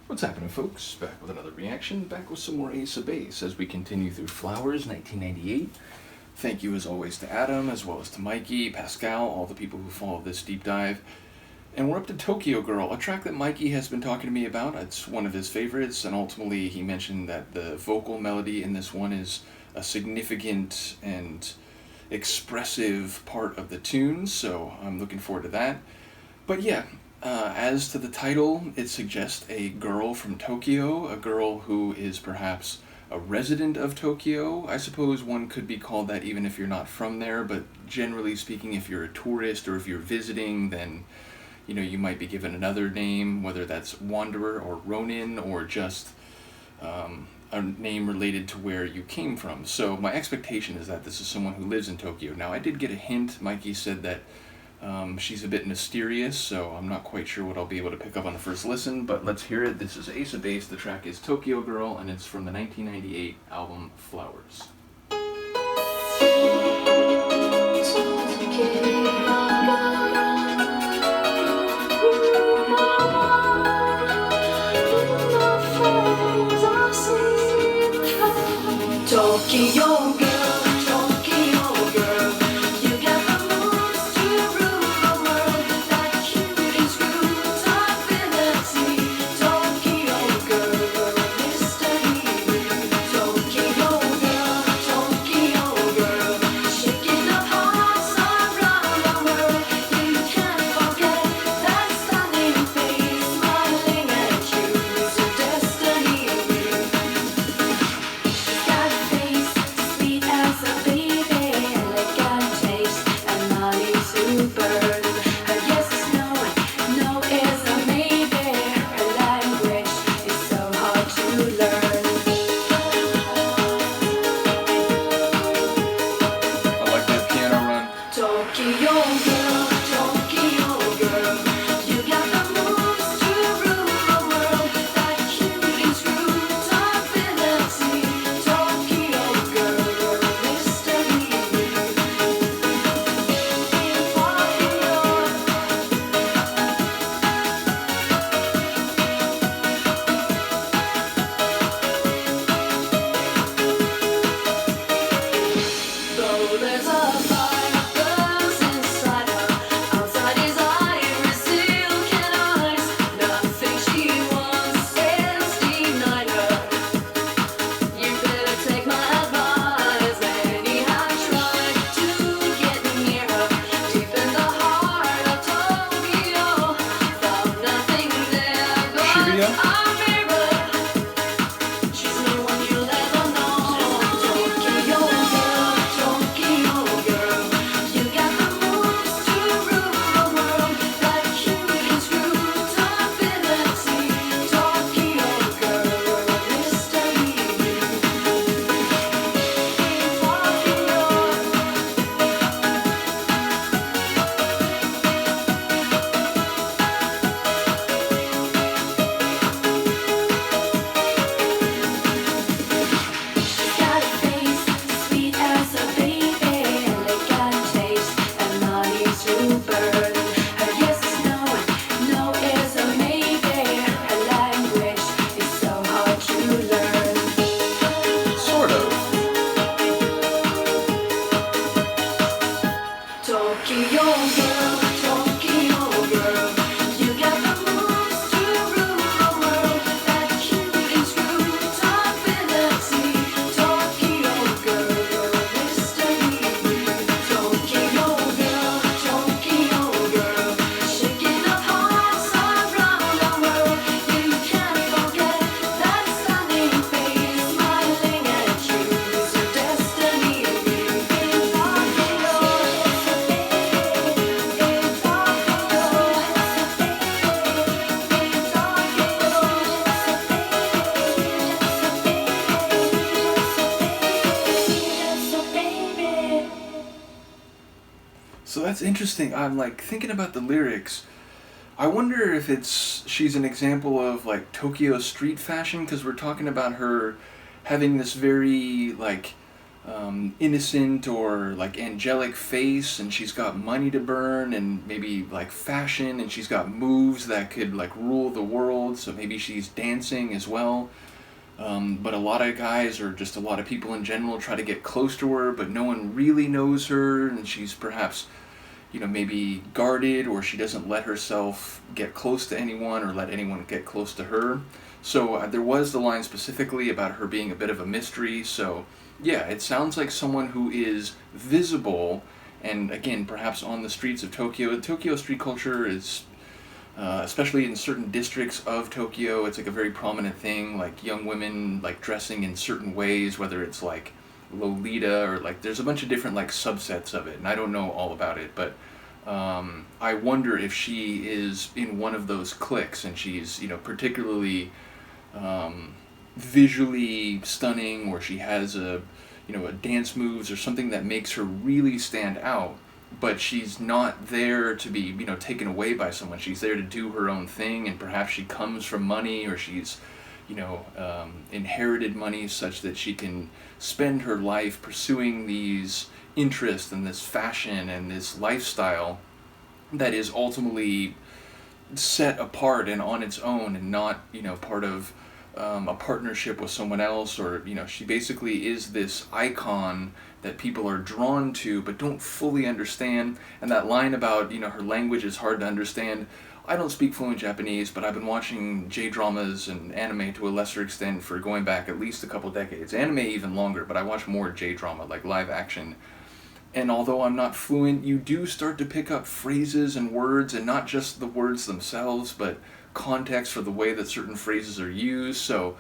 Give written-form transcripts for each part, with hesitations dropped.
What's happening, folks? Back with another reaction, back with some more Ace of Base as we continue through Flowers, 1998. Thank you as always to Adam, as well as to Mikey, Pascal, all the people who follow this deep dive. And we're up to Tokyo Girl, a track that Mikey has been talking to me about. It's one of his favorites, and ultimately he mentioned that the vocal melody in this one is a significant and expressive part of the tune, so I'm looking forward to that. But yeah, as to the title, it suggests a girl from Tokyo, a girl who is perhaps a resident of Tokyo. I suppose one could be called that even if you're not from there, but generally speaking, if you're a tourist or if you're visiting, then you might be given another name, whether that's Wanderer or Ronin or just a name related to where you came from. So my expectation is that this is someone who lives in Tokyo. Now, I did get a hint. Mikey said that she's a bit mysterious, so I'm not quite sure what I'll be able to pick up on the first listen, but let's hear it. This is Ace of Base. The track is Tokyo Girl, and it's from the 1998 album Flowers. Tokyo girl, Tokyo girl, you got the moves to rule the world. That cute and screwed up ability. Tokyo girl, mystery. Tokyo girl, shaking up hearts around the world. You can't forget that stunning face smiling at you. It's your destiny. Got a face sweet as a baby, elegant taste and money to burn. Her yes is no, no is a maybe. Her language is so hard to learn. I like that piano run. Tokyo girl, you got the moves to rule the world. That cute and screwed up ability. Tokyo girl, mystery. Though there's a fire burns inside her, outside his iris silken eyes. Nothing she wants is denied her. You better take my advice. Many have tried to get near her, deep in the heart of Tokyo. Found nothing there but Shibuya? a mirror. She's no one you'll ever know. Tokyo girl, you got the moves to rule the world. That cute and screwed up ability. Tokyo girl, mystery. Got a face sweet as a baby, elegant taste and money to burn. Her yes is no, no is a maybe. Her language is so hard to learn. Sort of. Tokyo girl, you got the moves to rule the world. That cute and screwed up ability. Tokyo girl, mystery. Tokyo girl, shaking up hearts around the world. You can't forget that stunning face smiling at you. It's your destiny. So that's interesting. I'm like thinking about the lyrics. I wonder if she's an example of like Tokyo street fashion, because we're talking about her having this very like innocent or like angelic face, and she's got money to burn and maybe like fashion, and she's got moves that could like rule the world, so maybe she's dancing as well. But a lot of guys, or just a lot of people in general, try to get close to her, but no one really knows her, and she's perhaps, maybe guarded, or she doesn't let herself get close to anyone or let anyone get close to her. So there was the line specifically about her being a bit of a mystery. So yeah, it sounds like someone who is visible, and again, perhaps on the streets of Tokyo. Tokyo street culture is, especially in certain districts of Tokyo, it's like a very prominent thing, like young women like dressing in certain ways, whether it's like Lolita or like there's a bunch of different like subsets of it, and I don't know all about it, but I wonder if she is in one of those cliques, and she's particularly visually stunning, or she has a dance moves or something that makes her really stand out, but she's not there to be taken away by someone. She's there to do her own thing, and perhaps she comes from money, or she's inherited money such that she can spend her life pursuing these interests and this fashion and this lifestyle that is ultimately set apart and on its own, and not part of a partnership with someone else, or she basically is this icon that people are drawn to but don't fully understand. And that line about her language is hard to understand. I don't speak fluent Japanese, but I've been watching J-dramas and anime to a lesser extent for going back at least a couple decades. Anime even longer, but I watch more J-drama, like live action. And although I'm not fluent, you do start to pick up phrases and words, and not just the words themselves, but context for the way that certain phrases are used. So,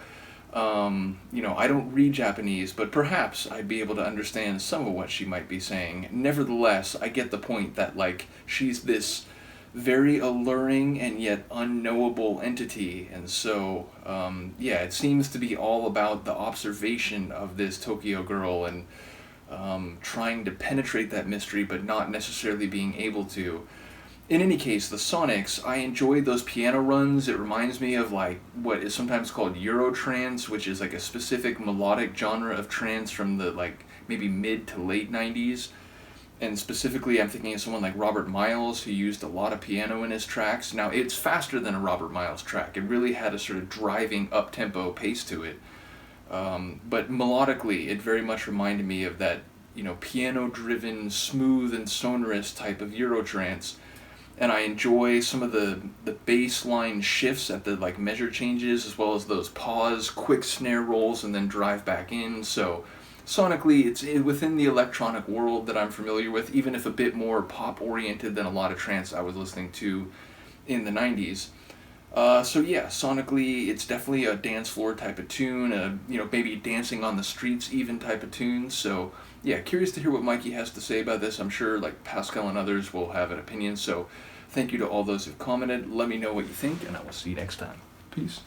I don't read Japanese, but perhaps I'd be able to understand some of what she might be saying. Nevertheless, I get the point that, like, she's this very alluring and yet unknowable entity, and so it seems to be all about the observation of this Tokyo girl, and trying to penetrate that mystery but not necessarily being able to. In any case, the Sonics, I enjoyed those piano runs. It reminds me of like what is sometimes called Eurotrance, which is like a specific melodic genre of trance from the like maybe mid to late 90s. And specifically, I'm thinking of someone like Robert Miles, who used a lot of piano in his tracks. Now, it's faster than a Robert Miles track. It really had a sort of driving up-tempo pace to it. But melodically, it very much reminded me of that, piano-driven, smooth and sonorous type of Eurotrance. And I enjoy some of the bass line shifts at the like measure changes, as well as those pause, quick snare rolls, and then drive back in. So sonically, it's within the electronic world that I'm familiar with, even if a bit more pop-oriented than a lot of trance I was listening to in the 90s. Sonically, it's definitely a dance floor type of tune, maybe dancing on the streets even type of tune. So yeah, curious to hear what Mikey has to say about this. I'm sure like Pascal and others will have an opinion. So thank you to all those who've commented. Let me know what you think, and I will see you next time. Peace.